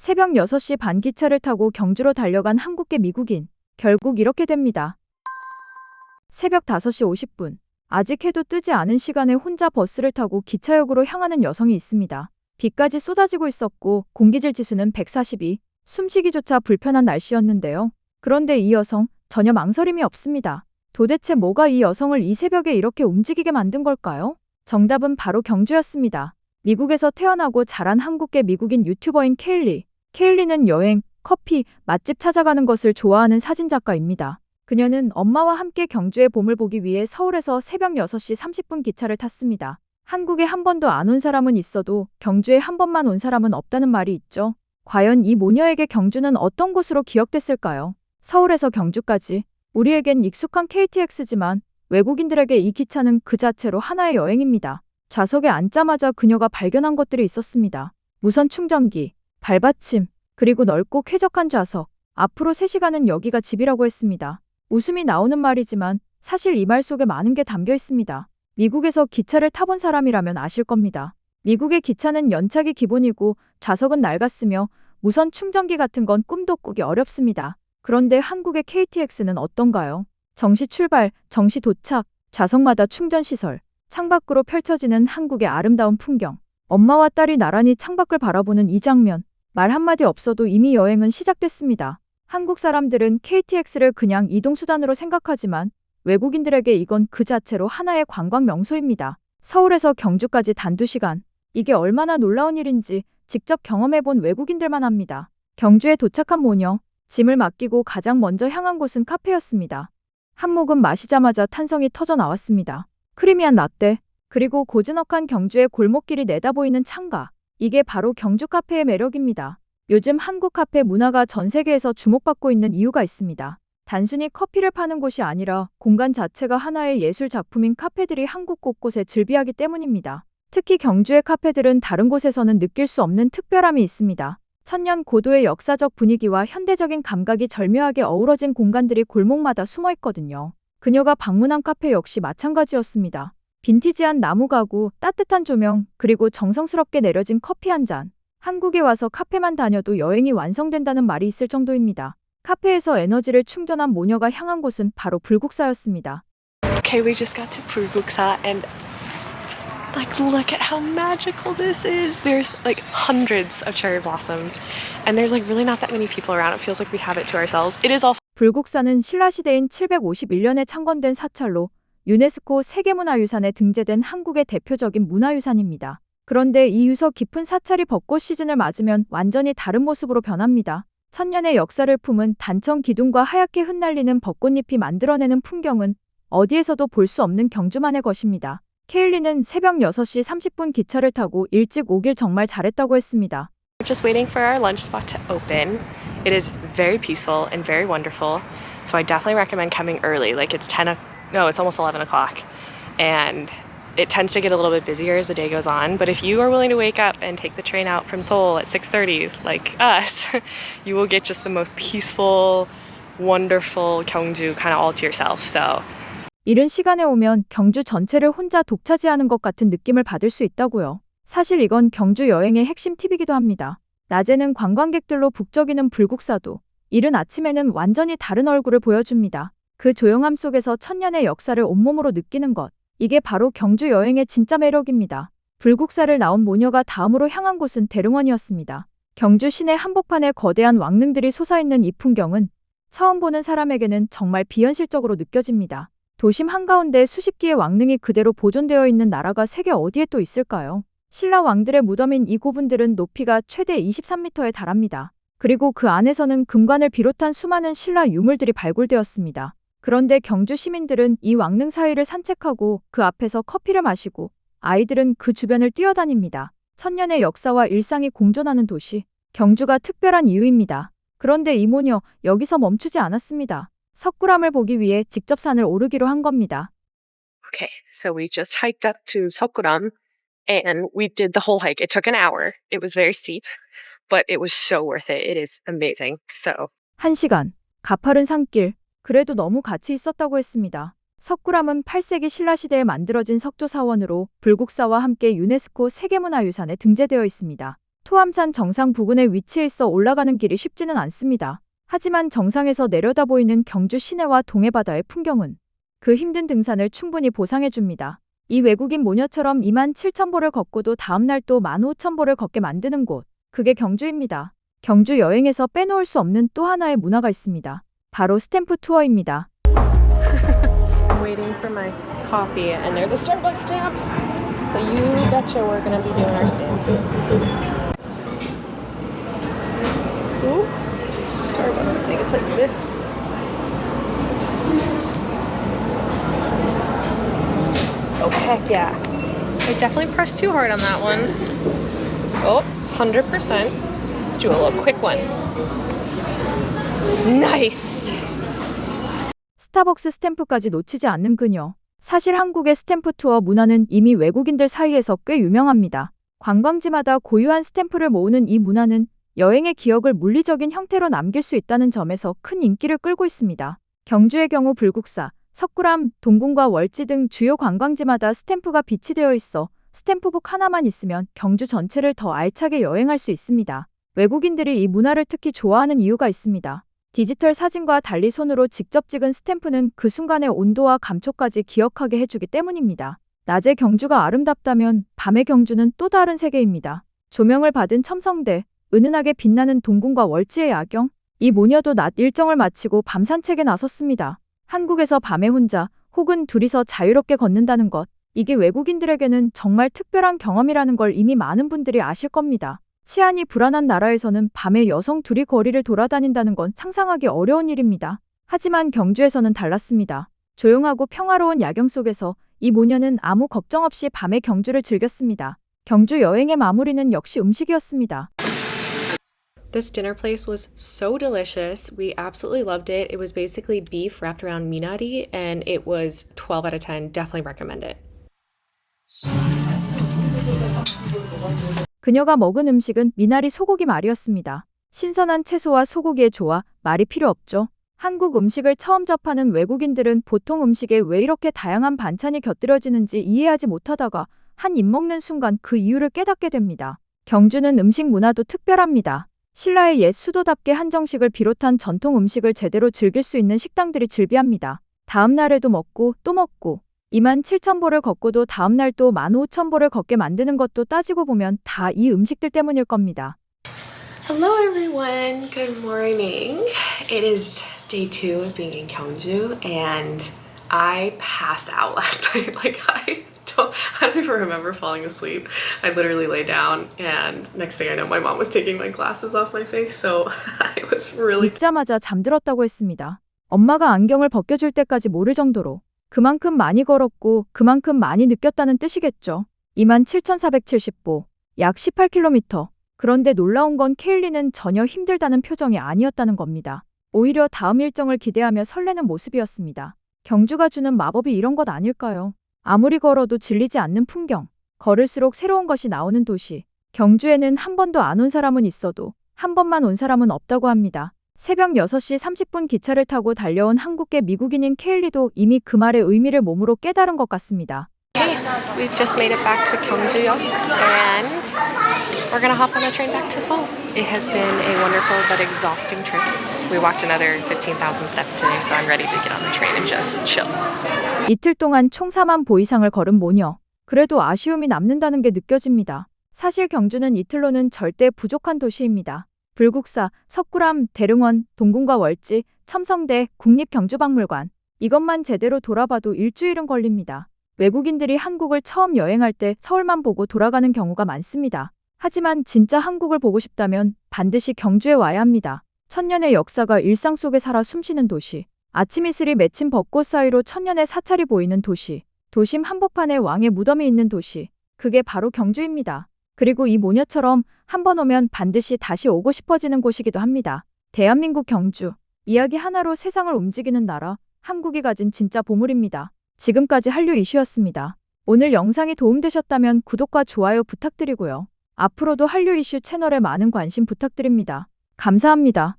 새벽 6시 반 기차를 타고 경주로 달려간 한국계 미국인. 결국 이렇게 됩니다. 새벽 5시 50분. 아직 해도 뜨지 않은 시간에 혼자 버스를 타고 기차역으로 향하는 여성이 있습니다. 비까지 쏟아지고 있었고 공기질 지수는 142. 숨쉬기조차 불편한 날씨였는데요. 그런데 이 여성 전혀 망설임이 없습니다. 도대체 뭐가 이 여성을 이 새벽에 이렇게 움직이게 만든 걸까요? 정답은 바로 경주였습니다. 미국에서 태어나고 자란 한국계 미국인 유튜버인 케일리. 케일리는 여행, 커피, 맛집 찾아가는 것을 좋아하는 사진작가입니다. 그녀는 엄마와 함께 경주의 봄을 보기 위해 서울에서 새벽 6시 30분 기차를 탔습니다. 한국에 한 번도 안 온 사람은 있어도 경주에 한 번만 온 사람은 없다는 말이 있죠. 과연 이 모녀에게 경주는 어떤 곳으로 기억됐을까요? 서울에서 경주까지. 우리에겐 익숙한 KTX지만 외국인들에게 이 기차는 그 자체로 하나의 여행입니다. 좌석에 앉자마자 그녀가 발견한 것들이 있었습니다. 무선 충전기, 발받침, 그리고 넓고 쾌적한 좌석. 앞으로 3시간은 여기가 집이라고 했습니다. 웃음이 나오는 말이지만 사실 이 말 속에 많은 게 담겨 있습니다. 미국에서 기차를 타본 사람이라면 아실 겁니다. 미국의 기차는 연착이 기본이고 좌석은 낡았으며 무선 충전기 같은 건 꿈도 꾸기 어렵습니다. 그런데 한국의 KTX는 어떤가요? 정시 출발, 정시 도착, 좌석마다 충전시설, 창밖으로 펼쳐지는 한국의 아름다운 풍경. 엄마와 딸이 나란히 창밖을 바라보는 이 장면. 말 한마디 없어도 이미 여행은 시작됐습니다. 한국 사람들은 KTX를 그냥 이동수단으로 생각하지만 외국인들에게 이건 그 자체로 하나의 관광 명소입니다. 서울에서 경주까지 단 2시간. 이게 얼마나 놀라운 일인지 직접 경험해본 외국인들만 합니다. 경주에 도착한 모녀. 짐을 맡기고 가장 먼저 향한 곳은 카페였습니다. 한 모금 마시자마자 탄성이 터져 나왔습니다. 크리미한 라떼, 그리고 고즈넉한 경주의 골목길이 내다보이는 창가. 이게 바로 경주 카페의 매력입니다. 요즘 한국 카페 문화가 전 세계에서 주목받고 있는 이유가 있습니다. 단순히 커피를 파는 곳이 아니라 공간 자체가 하나의 예술 작품인 카페들이 한국 곳곳에 즐비하기 때문입니다. 특히 경주의 카페들은 다른 곳에서는 느낄 수 없는 특별함이 있습니다. 천년 고도의 역사적 분위기와 현대적인 감각이 절묘하게 어우러진 공간들이 골목마다 숨어 있거든요. 그녀가 방문한 카페 역시 마찬가지였습니다. 빈티지한 나무 가구, 따뜻한 조명, 그리고 정성스럽게 내려진 커피 한 잔. 한국에 와서 카페만 다녀도 여행이 완성된다는 말이 있을 정도입니다. 카페에서 에너지를 충전한 모녀가 향한 곳은 바로 불국사였습니다. Okay, we just got to Bulguksa and look at how magical this is. There's hundreds of cherry blossoms and there's really not that many people around. It feels like we have it to ourselves. It is also 불국사는 신라시대인 751년에 창건된 사찰로 유네스코 세계문화유산에 등재된 한국의 대표적인 문화유산입니다. 그런데 이 유서 깊은 사찰이 벚꽃 시즌을 맞으면 완전히 다른 모습으로 변합니다. 천년의 역사를 품은 단청 기둥과 하얗게 흩날리는 벚꽃잎이 만들어내는 풍경은 어디에서도 볼 수 없는 경주만의 것입니다. 케일리는 새벽 6시 30분 기차를 타고 일찍 오길 정말 잘했다고 했습니다. just waiting for our lunch spot to open. It is very peaceful and very wonderful. So I definitely recommend coming early. It's almost 11 o'clock. And it tends to get a little bit busier as the day goes on. But if you are willing to wake up and take the train out from Seoul at 6:30, like us, you will get just the most peaceful, wonderful Gyeongju kind of all to yourself. So 이른 시간에 오면 경주 전체를 혼자 독차지하는 것 같은 느낌을 받을 수 있다고요. 사실 이건 경주 여행의 핵심 팁이기도 합니다. 낮에는 관광객들로 북적이는 불국사도 이른 아침에는 완전히 다른 얼굴을 보여줍니다. 그 조용함 속에서 천년의 역사를 온몸으로 느끼는 것. 이게 바로 경주 여행의 진짜 매력입니다. 불국사를 나온 모녀가 다음으로 향한 곳은 대릉원이었습니다. 경주 시내 한복판에 거대한 왕릉들이 솟아있는 이 풍경은 처음 보는 사람에게는 정말 비현실적으로 느껴집니다. 도심 한가운데 수십 기의 왕릉이 그대로 보존되어 있는 나라가 세계 어디에 또 있을까요? 신라 왕들의 무덤인 이 고분들은 높이가 최대 23m에 달합니다. 그리고 그 안에서는 금관을 비롯한 수많은 신라 유물들이 발굴되었습니다. 그런데 경주 시민들은 이 왕릉 사이를 산책하고 그 앞에서 커피를 마시고 아이들은 그 주변을 뛰어다닙니다. 천년의 역사와 일상이 공존하는 도시, 경주가 특별한 이유입니다. 그런데 이 모녀 여기서 멈추지 않았습니다. 석굴암을 보기 위해 직접 산을 오르기로 한 겁니다. okay, so we just hiked up to Seokguram and we did the whole hike. It took an hour. It was very steep, but it was so worth it. It is amazing. So 1시간, 가파른 산길, 그래도 너무 가치 있었다고 했습니다. 석굴암은 8세기 신라시대에 만들어진 석조 사원으로 불국사와 함께 유네스코 세계문화유산에 등재되어 있습니다. 토암산 정상 부근에 위치해 있어 올라가는 길이 쉽지는 않습니다. 하지만 정상에서 내려다 보이는 경주 시내와 동해바다의 풍경은 그 힘든 등산을 충분히 보상해줍니다. 이 외국인 모녀처럼 27,000보를 걷고도 다음날 또 15,000보를 걷게 만드는 곳, 그게 경주입니다. 경주 여행에서 빼놓을 수 없는 또 하나의 문화가 있습니다. 바로 스탬프 투어입니다. I'm waiting for my coffee, and there's a Starbucks stamp. So you betcha we're gonna be doing our stamp. Ooh, Starbucks. I think it's like this. Oh heck yeah! I definitely pressed too hard on that one. Oh, 100%. Let's do a little quick one. Nice. 스타벅스 스탬프까지 놓치지 않는 그녀. 사실 한국의 스탬프 투어 문화는 이미 외국인들 사이에서 꽤 유명합니다. 관광지마다 고유한 스탬프를 모으는 이 문화는 여행의 기억을 물리적인 형태로 남길 수 있다는 점에서 큰 인기를 끌고 있습니다. 경주의 경우 불국사, 석굴암, 동궁과 월지 등 주요 관광지마다 스탬프가 비치되어 있어 스탬프북 하나만 있으면 경주 전체를 더 알차게 여행할 수 있습니다. 외국인들이 이 문화를 특히 좋아하는 이유가 있습니다. 디지털 사진과 달리 손으로 직접 찍은 스탬프는 그 순간의 온도와 감촉까지 기억하게 해주기 때문입니다. 낮에 경주가 아름답다면 밤의 경주는 또 다른 세계입니다. 조명을 받은 첨성대, 은은하게 빛나는 동궁과 월지의 야경, 이 모녀도 낮 일정을 마치고 밤 산책에 나섰습니다. 한국에서 밤에 혼자 혹은 둘이서 자유롭게 걷는다는 것, 이게 외국인들에게는 정말 특별한 경험이라는 걸 이미 많은 분들이 아실 겁니다. 치안이 불안한 나라에서는 밤에 여성 둘이 거리를 돌아다닌다는 건 상상하기 어려운 일입니다. 하지만 경주에서는 달랐습니다. 조용하고 평화로운 야경 속에서 이 모녀는 아무 걱정 없이 밤의 경주를 즐겼습니다. 경주 여행의 마무리는 역시 음식이었습니다. This dinner place was so delicious. We absolutely loved it. It was basically beef wrapped around minari, and it was 12 out of 10. Definitely recommend it. 그녀가 먹은 음식은 미나리 소고기 말이었습니다. 신선한 채소와 소고기의 조화, 말이 필요 없죠. 한국 음식을 처음 접하는 외국인들은 보통 음식에 왜 이렇게 다양한 반찬이 곁들여지는지 이해하지 못하다가 한 입 먹는 순간 그 이유를 깨닫게 됩니다. 경주는 음식 문화도 특별합니다. 신라의 옛 수도답게 한정식을 비롯한 전통 음식을 제대로 즐길 수 있는 식당들이 즐비합니다. 다음 날에도 먹고 또 먹고 27,000보를 걷고도 다음날 또 15,000보를 걷게 만드는 것도 따지고 보면 다 이 음식들 때문일 겁니다. Hello everyone, good morning. It is day 2 of being in Gyeongju, and I passed out last night. I don't even remember falling asleep. I literally lay down, and next thing I know, my mom was taking my glasses off my face, so I was really... 눕자마자 잠들었다고 했습니다. 엄마가 안경을 벗겨줄 때까지 모를 정도로. 그만큼 많이 걸었고 그만큼 많이 느꼈다는 뜻이겠죠. 27,470보, 약 18km. 그런데 놀라운 건 케일리는 전혀 힘들다는 표정이 아니었다는 겁니다. 오히려 다음 일정을 기대하며 설레는 모습이었습니다. 경주가 주는 마법이 이런 것 아닐까요? 아무리 걸어도 질리지 않는 풍경, 걸을수록 새로운 것이 나오는 도시. 경주에는 한 번도 안 온 사람은 있어도 한 번만 온 사람은 없다고 합니다. 새벽 6시 30분 기차를 타고 달려온 한국계 미국인인 케일리도 이미 그 말의 의미를 몸으로 깨달은 것 같습니다. Hey, we've just made it back to Gyeongju, and we're gonna hop on a train back to Seoul. It has been a wonderful but exhausting trip. We walked another 15,000 steps today, so I'm ready to get on the train and just chill. 이틀 동안 총 4만 보 이상을 걸은 모녀. 그래도 아쉬움이 남는다는 게 느껴집니다. 사실 경주는 이틀로는 절대 부족한 도시입니다. 불국사, 석굴암, 대릉원, 동궁과 월지, 첨성대, 국립경주박물관. 이것만 제대로 돌아봐도 일주일은 걸립니다. 외국인들이 한국을 처음 여행할 때 서울만 보고 돌아가는 경우가 많습니다. 하지만 진짜 한국을 보고 싶다면 반드시 경주에 와야 합니다. 천년의 역사가 일상 속에 살아 숨쉬는 도시. 아침 이슬이 맺힌 벚꽃 사이로 천년의 사찰이 보이는 도시. 도심 한복판에 왕의 무덤이 있는 도시. 그게 바로 경주입니다. 그리고 이 모녀처럼 한 번 오면 반드시 다시 오고 싶어지는 곳이기도 합니다. 대한민국 경주. 이야기 하나로 세상을 움직이는 나라, 한국이 가진 진짜 보물입니다. 지금까지 한류 이슈였습니다. 오늘 영상이 도움되셨다면 구독과 좋아요 부탁드리고요. 앞으로도 한류 이슈 채널에 많은 관심 부탁드립니다. 감사합니다.